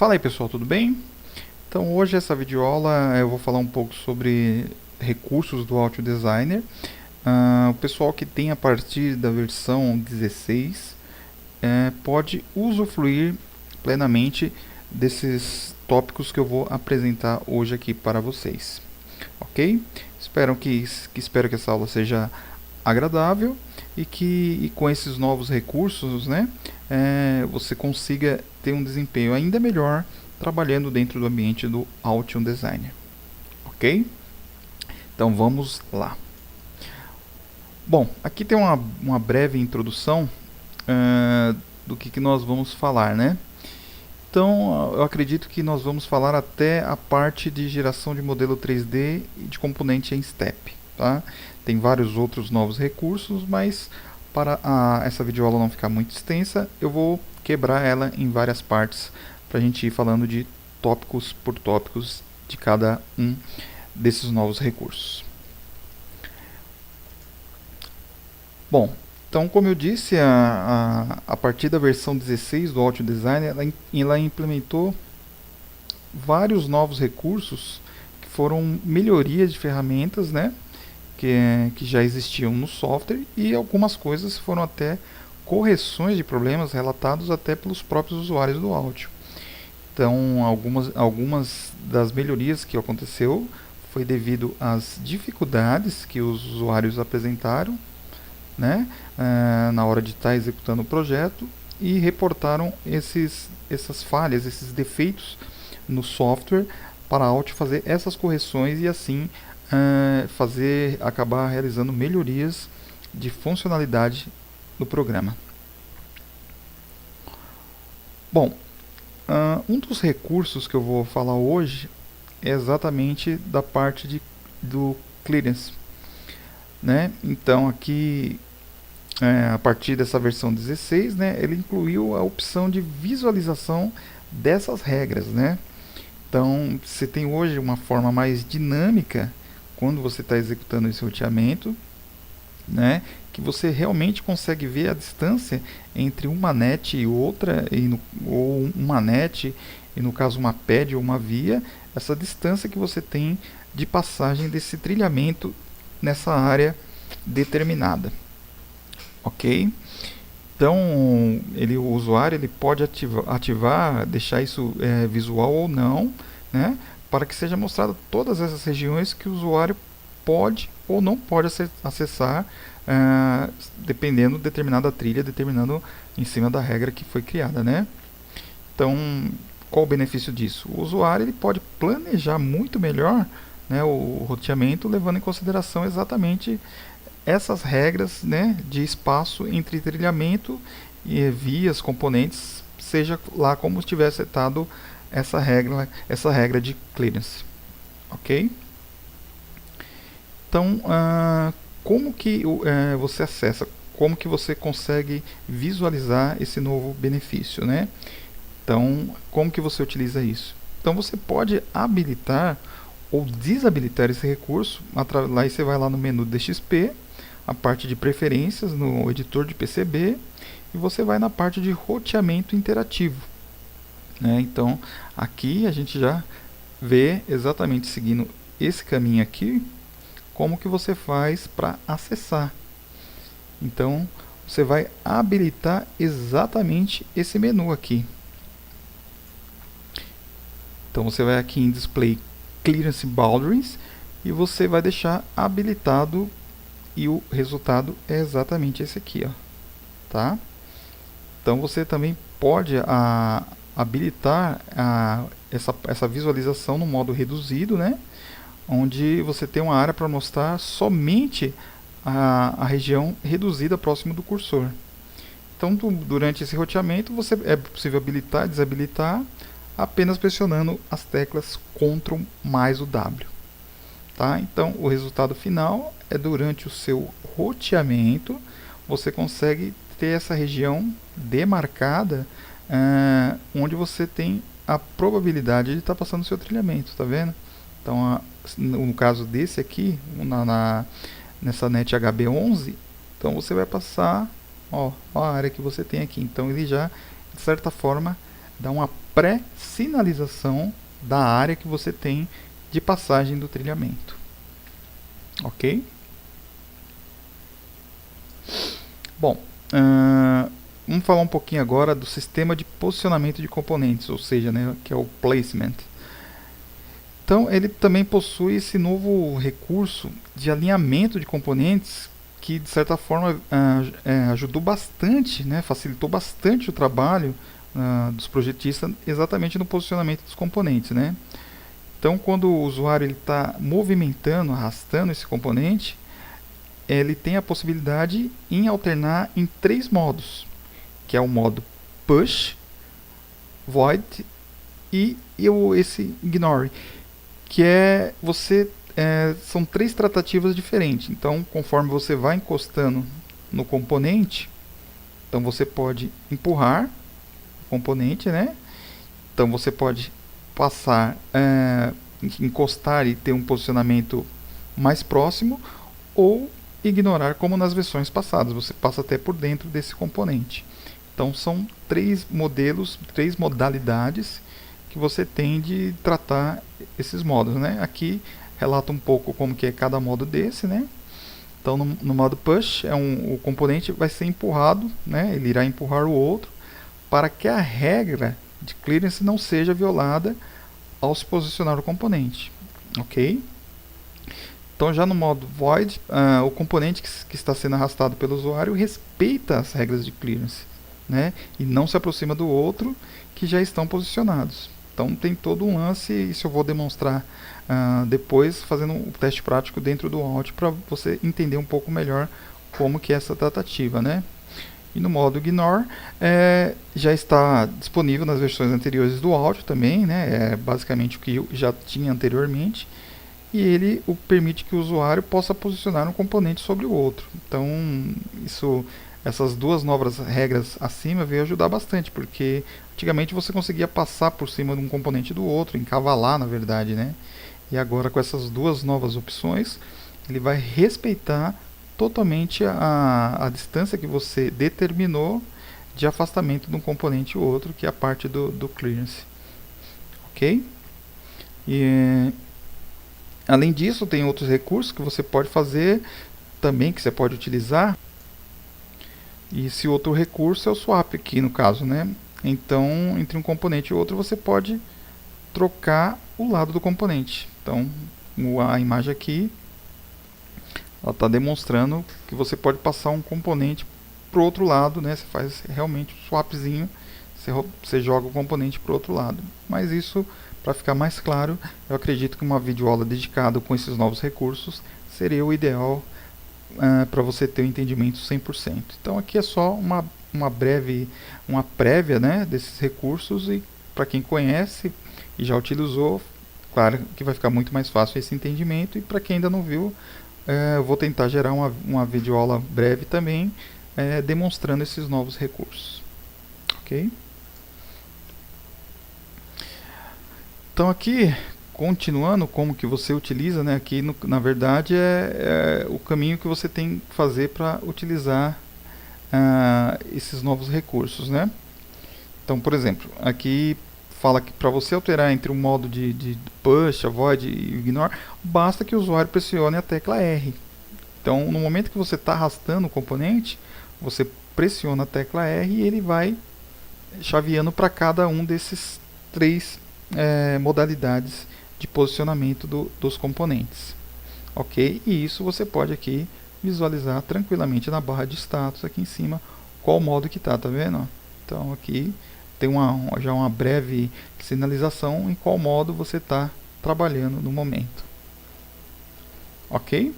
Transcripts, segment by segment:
Fala aí pessoal, tudo bem? Então hoje essa videoaula eu vou falar um pouco sobre recursos do Audio Designer. O pessoal que tem a partir da versão 16 pode usufruir plenamente desses tópicos que eu vou apresentar hoje aqui para vocês. Ok? Espero que essa aula seja agradável e com esses novos recursos, né, você consiga ter um desempenho ainda melhor trabalhando dentro do ambiente do Audio Designer. Ok? Então vamos lá. Bom, aqui tem uma breve introdução do que nós vamos falar, né? Então, eu acredito que nós vamos falar até a parte de geração de modelo 3D e de componente em step. Tá? Tem vários outros novos recursos, mas para essa videoaula não ficar muito extensa, eu vou quebrar ela em várias partes para a gente ir falando de tópicos por tópicos de cada um desses novos recursos. Bom, então, como eu disse, a partir da versão 16 do Audio Designer, ela implementou vários novos recursos que foram melhorias de ferramentas, né, que já existiam no software, e algumas coisas foram até correções de problemas relatados até pelos próprios usuários do áudio. Então, algumas das melhorias que aconteceu foi devido às dificuldades que os usuários apresentaram, né, na hora de estar executando o projeto, e reportaram essas falhas, esses defeitos no software para a Audio fazer essas correções e assim acabar realizando melhorias de funcionalidade no programa. Bom, um dos recursos que eu vou falar hoje é exatamente da parte do clearance, né? Então aqui a partir dessa versão 16, né, ele incluiu a opção de visualização dessas regras, né? Então, você tem hoje uma forma mais dinâmica quando você está executando esse roteamento, né, que você realmente consegue ver a distância entre uma net e outra, ou uma net e no caso uma pad ou uma via, essa distância que você tem de passagem desse trilhamento nessa área determinada. Ok? Então, o usuário ele pode ativar, deixar isso visual ou não, né, para que seja mostrado todas essas regiões que o usuário pode ou não pode acessar, dependendo de determinada trilha, determinando em cima da regra que foi criada, né? Então, qual o benefício disso? O usuário ele pode planejar muito melhor, né, o roteamento, levando em consideração exatamente essas regras, né, de espaço entre trilhamento e vias, componentes, seja lá como estivesse setado essa regra de clearance, ok? Então, como que você acessa? Como que você consegue visualizar esse novo benefício, né? Então, como que você utiliza isso? Então, você pode habilitar ou desabilitar esse recurso. Lá você vai lá no menu DXP, a parte de preferências no editor de PCB, e você vai na parte de roteamento interativo, né? Então aqui a gente já vê exatamente seguindo esse caminho aqui como que você faz para acessar. Então você vai habilitar exatamente esse menu aqui. Então você vai aqui em Display Clearance Boundaries e você vai deixar habilitado, e o resultado é exatamente esse aqui, ó, tá? Então você também pode habilitar essa visualização no modo reduzido, né, onde você tem uma área para mostrar somente a região reduzida próximo do cursor. Então durante esse roteamento é possível habilitar e desabilitar apenas pressionando as teclas Ctrl mais o W. Tá? Então o resultado final é durante o seu roteamento você consegue ter essa região demarcada, onde você tem a probabilidade de estar passando o seu trilhamento, tá vendo? Então no caso desse aqui, nessa net HB11, então você vai passar, ó, a área que você tem aqui. Então ele já de certa forma dá uma pré-sinalização da área que você tem de passagem do trilhamento. Ok? Bom, vamos falar um pouquinho agora do sistema de posicionamento de componentes, ou seja, né, que é o placement. Então, ele também possui esse novo recurso de alinhamento de componentes que, de certa forma, ajudou bastante, né, facilitou bastante o trabalho dos projetistas exatamente no posicionamento dos componentes, né? Então, quando o usuário está movimentando, arrastando esse componente, ele tem a possibilidade em alternar em 3 modos, que é o modo Push, Void e esse Ignore, que são 3 tratativas diferentes. Então, conforme você vai encostando no componente, então você pode empurrar o componente, né? Então você pode passar, encostar e ter um posicionamento mais próximo, ou ignorar, como nas versões passadas, você passa até por dentro desse componente. Então são 3 modelos, 3 modalidades que você tem de tratar esses modos, né? Aqui relata um pouco como que é cada modo desse, né? Então no modo push, o componente vai ser empurrado, né? Ele irá empurrar o outro para que a regra de clearance não seja violada ao se posicionar o componente, ok? Então já no modo void, o componente que está sendo arrastado pelo usuário respeita as regras de clearance, né? E não se aproxima do outro que já estão posicionados. Então tem todo um lance, isso eu vou demonstrar depois fazendo um teste prático dentro do Alt para você entender um pouco melhor como que é essa tratativa, né? E no modo Ignore, já está disponível nas versões anteriores do áudio também, né? É basicamente o que já tinha anteriormente. E ele permite que o usuário possa posicionar um componente sobre o outro. Então, essas 2 novas regras acima veio ajudar bastante, porque antigamente você conseguia passar por cima de um componente do outro, encavalar na verdade, né? E agora com essas 2 novas opções, ele vai respeitar totalmente a distância que você determinou de afastamento de um componente ou outro, que é a parte do clearance. Ok? E além disso, tem outros recursos que você pode fazer também, que você pode utilizar. E esse outro recurso é o swap aqui no caso, né? Então, entre um componente e outro, você pode trocar o lado do componente. Então, a imagem aqui, ela está demonstrando que você pode passar um componente para o outro lado, né? Você faz realmente um swapzinho, você joga o componente para o outro lado. Mas isso, para ficar mais claro, eu acredito que uma videoaula dedicada com esses novos recursos seria o ideal para você ter um entendimento 100%. Então aqui é só uma prévia, né, desses recursos, e para quem conhece e já utilizou, claro que vai ficar muito mais fácil esse entendimento, e para quem ainda não viu, eu vou tentar gerar uma videoaula breve também, demonstrando esses novos recursos. Ok? Então aqui, continuando como que você utiliza, né, aqui na verdade é o caminho que você tem que fazer para utilizar esses novos recursos, né? Então, por exemplo, aqui fala que para você alterar entre o modo de push, avoid e ignore, basta que o usuário pressione a tecla R. Então, no momento que você está arrastando o componente, você pressiona a tecla R e ele vai chaveando para cada um desses 3 modalidades de posicionamento dos componentes. Ok? E isso você pode aqui visualizar tranquilamente na barra de status aqui em cima qual modo que está, tá vendo? Então aqui tem já uma breve sinalização em qual modo você está trabalhando no momento. Ok?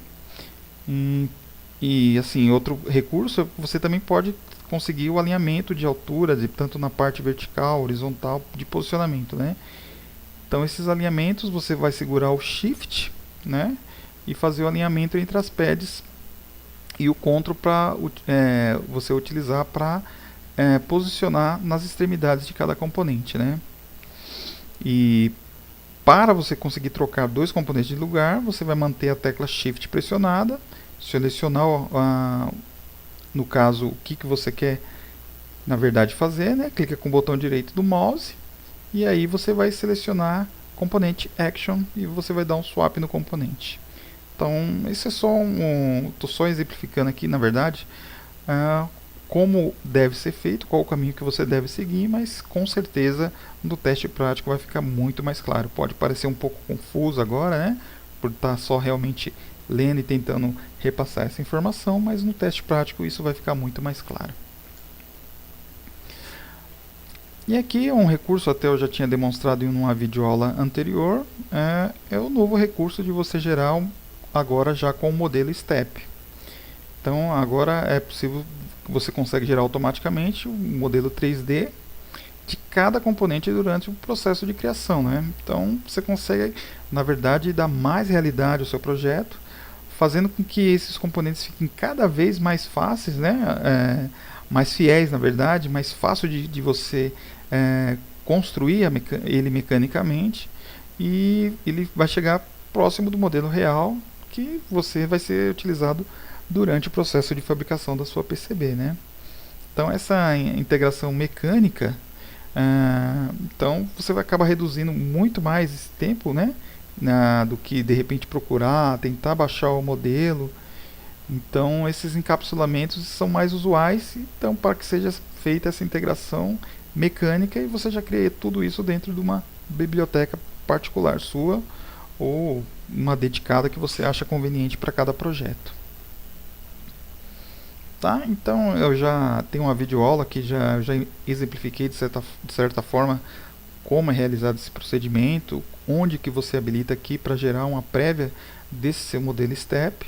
E assim, outro recurso, você também pode conseguir o alinhamento de altura, tanto na parte vertical, horizontal, de posicionamento, né? Então esses alinhamentos você vai segurar o Shift, né, e fazer o alinhamento entre as pads, e o Ctrl para você utilizar para posicionar nas extremidades de cada componente, né? E para você conseguir trocar 2 componentes de lugar, você vai manter a tecla Shift pressionada, selecionar no caso o que você quer na verdade fazer, né? Clica com o botão direito do mouse e aí você vai selecionar componente action e você vai dar um swap no componente. Então, isso é só estou só exemplificando aqui, na verdade, como deve ser feito, qual o caminho que você deve seguir, mas com certeza no teste prático vai ficar muito mais claro. Pode parecer um pouco confuso agora, né? Por estar só realmente lendo e tentando repassar essa informação, mas no teste prático isso vai ficar muito mais claro. E aqui um recurso, até eu já tinha demonstrado em uma videoaula anterior, é o novo recurso de você gerar agora já com o modelo STEP. Então agora é possível, você consegue gerar automaticamente o modelo 3D de cada componente durante o processo de criação, né? Então você consegue, na verdade, dar mais realidade ao seu projeto, fazendo com que esses componentes fiquem cada vez mais fáceis, né? Mais fiéis, na verdade, mais fácil de você construir ele mecanicamente, e ele vai chegar próximo do modelo real que vai ser utilizado durante o processo de fabricação da sua PCB, né? Então essa integração mecânica, então você vai acabar reduzindo muito mais esse tempo, né? Do que de repente procurar, tentar baixar o modelo. Então esses encapsulamentos são mais usuais, então para que seja feita essa integração mecânica e você já cria tudo isso dentro de uma biblioteca particular sua ou uma dedicada que você acha conveniente para cada projeto. Tá? Então eu já tenho uma videoaula que já exemplifiquei de certa forma como é realizado esse procedimento, onde que você habilita aqui para gerar uma prévia desse seu modelo STEP.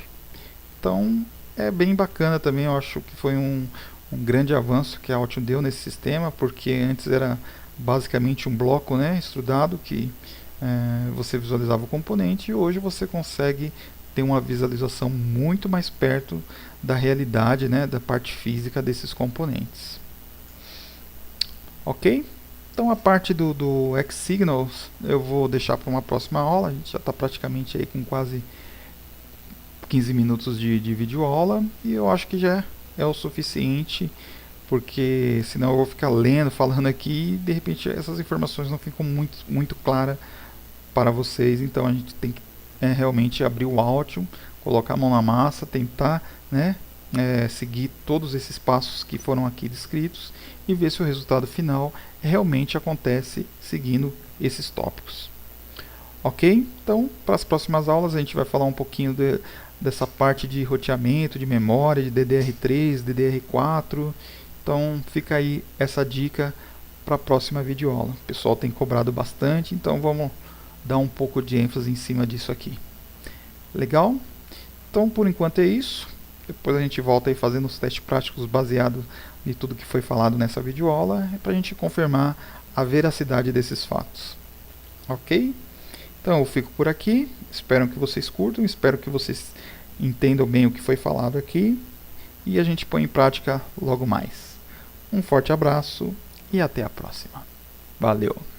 Então é bem bacana também, eu acho que foi um grande avanço que a Altium deu nesse sistema, porque antes era basicamente um bloco, né, estudado que você visualizava o componente, e hoje você consegue ter uma visualização muito mais perto da realidade, né, da parte física desses componentes. Ok? Então a parte do Xsignals eu vou deixar para uma próxima aula. A gente já está praticamente aí com quase 15 minutos de videoaula, e eu acho que já é o suficiente, porque senão eu vou ficar lendo, falando aqui e de repente essas informações não ficam muito claras para vocês. Então a gente tem que realmente abrir o Altium, colocar a mão na massa, tentar, né, seguir todos esses passos que foram aqui descritos e ver se o resultado final realmente acontece seguindo esses tópicos. Ok? Então, para as próximas aulas a gente vai falar um pouquinho dessa parte de roteamento, de memória, de DDR3, DDR4. Então fica aí essa dica para a próxima videoaula. O pessoal tem cobrado bastante, então vamos dar um pouco de ênfase em cima disso aqui. Legal? Então por enquanto é isso. Depois a gente volta aí fazendo os testes práticos baseados em tudo que foi falado nessa videoaula, para a gente confirmar a veracidade desses fatos. Ok? Então eu fico por aqui, espero que vocês curtam, espero que vocês entendam bem o que foi falado aqui, e a gente põe em prática logo mais. Um forte abraço e até a próxima. Valeu!